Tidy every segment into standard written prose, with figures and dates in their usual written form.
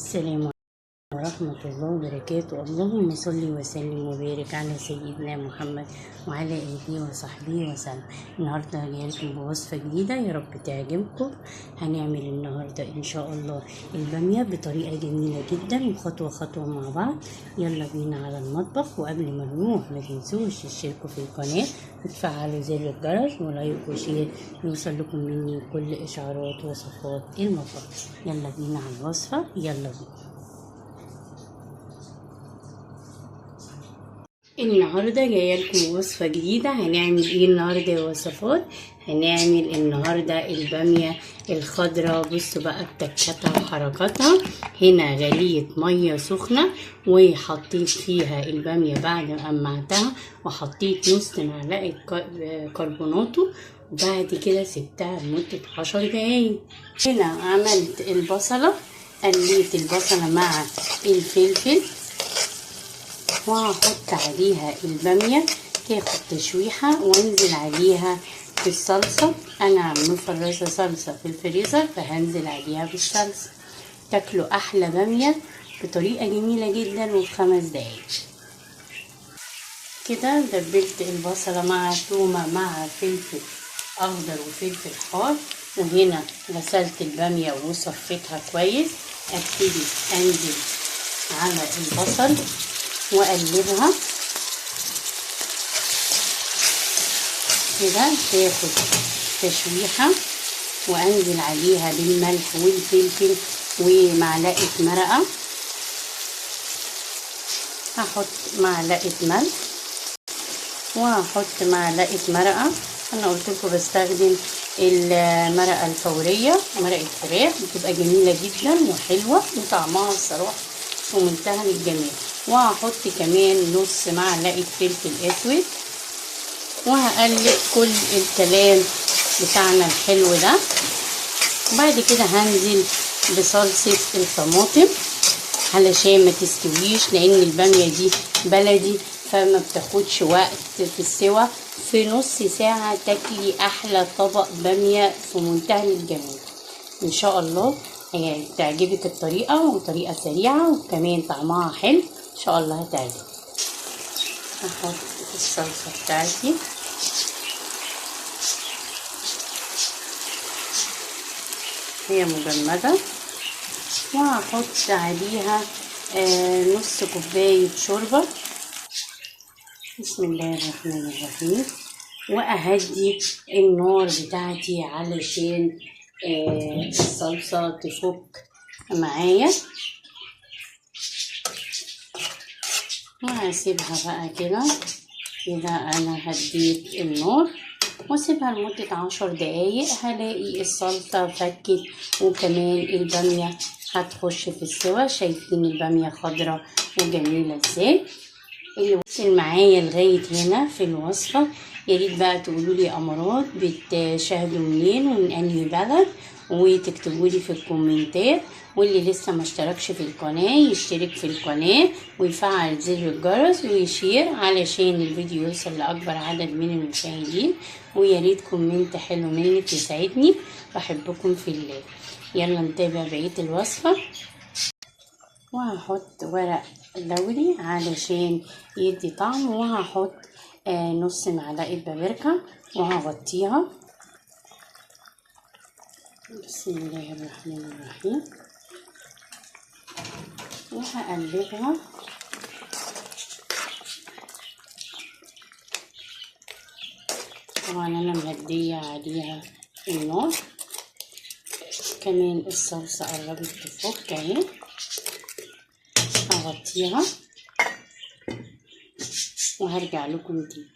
السلام عليكم ورحمة الله وبركاته. اللهم صل وسلم وبارك على سيدنا محمد وعلى آله وصحبه وسلم. النهاردة جايلكم بوصفة جديدة يا رب تعجبكم. هنعمل النهاردة إن شاء الله البامية بطريقة جميلة جدا وخطوة خطوة مع بعض. يلا بينا على المطبخ. وقبل ما نروح ما تنسوش تشتركوا في القناة وتفعلوا زر الجرس ولايك وشير يوصل لكم مني كل إشعارات وصفات المطبخ. يلا بينا على الوصفة. يلا بينا. النهاردة جاية لكم وصفة جديدة. هنعمل ايه النهاردة يا وصفات؟ هنعمل النهاردة البامية الخضراء. بصوا بقى بتكتها وحركاتها. هنا غلية مية سخنة وحطيت فيها البامية بعد ما قمعتها، وحطيت نص معلقة كربوناتو، وبعد كده سبتها لمدة 10 دقايق. هنا عملت البصلة، قليت البصلة مع الفلفل، وهحط عليها البامية تاخد تشويحة، وانزل عليها بالصلصة. انا مفرزة صلصة في الفريزر فهنزل عليها بالصلصة. تاكلوا احلى بامية بطريقة جميلة جدا وفي 5 دقايق. كده دبلت البصلة مع تومة مع فلفل اخضر وفلفل حار، وهنا غسلت البامية وصفيتها كويس. ابتدي انزل على البصل واقلبها كده تاخد تشويحه، وانزل عليها بالملح والفلفل ومعلقه مرقه. هحط معلقه ملح وهحط معلقه مرقه. انا قلت لكم بستخدم المرقه الفوريه، مرقه فراخ، بتبقى جميله جدا وحلوه وطعمها الصراحه في منتهى الجمال. وهحط كمان نص معلقه فلفل اسود، وهقلب كل الكلام بتاعنا الحلو ده. وبعد كده هنزل بصلصه الطماطم علشان ما تستويش، لان الباميه دي بلدي فما بتاخدش وقت في السوا. في نص ساعه تاكلي احلى طبق باميه في منتهى الجمال ان شاء الله. هي تعجبك الطريقه، وطريقه سريعه وكمان طعمها حلو ان شاء الله هتعجبك. هحط الصلصه بتاعتي هي مجمده، وهحط عليها نص كوبايه شوربه. بسم الله الرحمن الرحيم. واهدي النار بتاعتي علشان الصلصه تفك معايا، وهسيبها بقى كده. انا هديت النار واسيبها لمدة 10 دقايق. هلاقي الصلصة فكت وكمان البامية هتخش في السوا. شايفين البامية خضرة وجميلة ازاي؟ اللي وصل معايا لغاية هنا في الوصفة ياريت بقى تقولوا لي امارات بتشاهدوا منين ومن انهي بلد، وتكتبوا لي في الكومنتات. واللي لسه ما اشتركش في القناة يشترك في القناة ويفعل زر الجرس ويشير علشان الفيديو يوصل لأكبر عدد من المشاهدين. وياريت كومنت حلو منك يساعدني. بحبكم في الله. يلا نتابع بقية الوصفة. وهحط ورق لوري علشان يدي طعم، وهحط نص معلقة بابريكا وهغطيها. بسم الله الرحمن الرحيم. وهقلبها طبعا انا مهدية عليها النار. كمان الصلصة قربت تفك اهي. هغطيها وهرجع لكم تاني.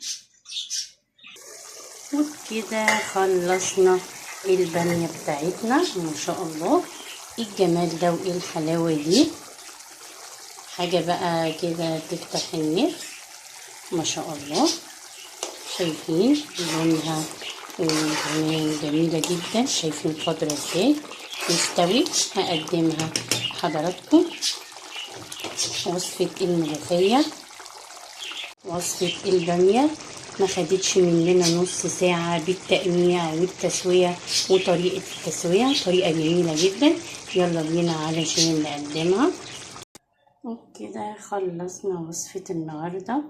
وكده خلصنا البامية بتاعتنا ما شاء الله. ايه الجمال ده وايه الحلاوة دي، حاجة بقى كده تفتح النفس ما شاء الله. شايفين لونها كمان جميلة جدا، شايفين خضرة ازاي مستوي. هقدمها حضراتكم وصفة الملوخية. وصفة البامية ما خدتش مننا نص ساعة بالتقميع والتسوية، وطريقة التسوية طريقة جميلة جدا. يلا بينا علشان نقدمها. وبكده خلصنا وصفة النهاردة،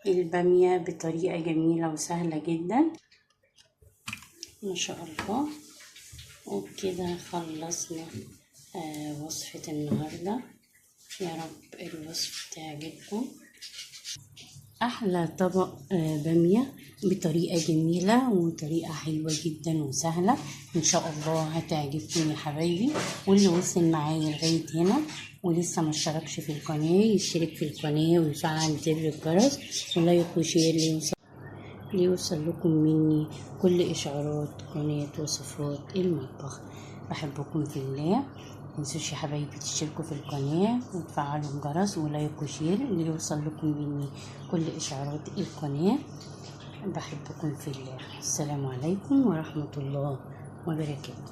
البامية بطريقة جميلة وسهلة جدا ما شاء الله. وبكده خلصنا وصفة النهاردة. يا رب الوصفة تعجبكم. احلى طبق بامية بطريقة جميلة وطريقة حلوة جدا وسهلة، ان شاء الله هتعجبكم يا حبايبي. واللي وصل معايا لغاية هنا ولسه ما اشتركش في القناة يشترك في القناة ويفعل زر الجرس ولايك وشير ليوصل لكم مني كل اشعارات قناة وصفات المطبخ. بحبكم في الله. متنسوش يا حبايبي تشتركوا في القناة وتفعلوا الجرس ولايك وشير ليوصل لكم مني كل اشعارات القناة. بحبكم في الله. السلام عليكم ورحمة الله وبركاته.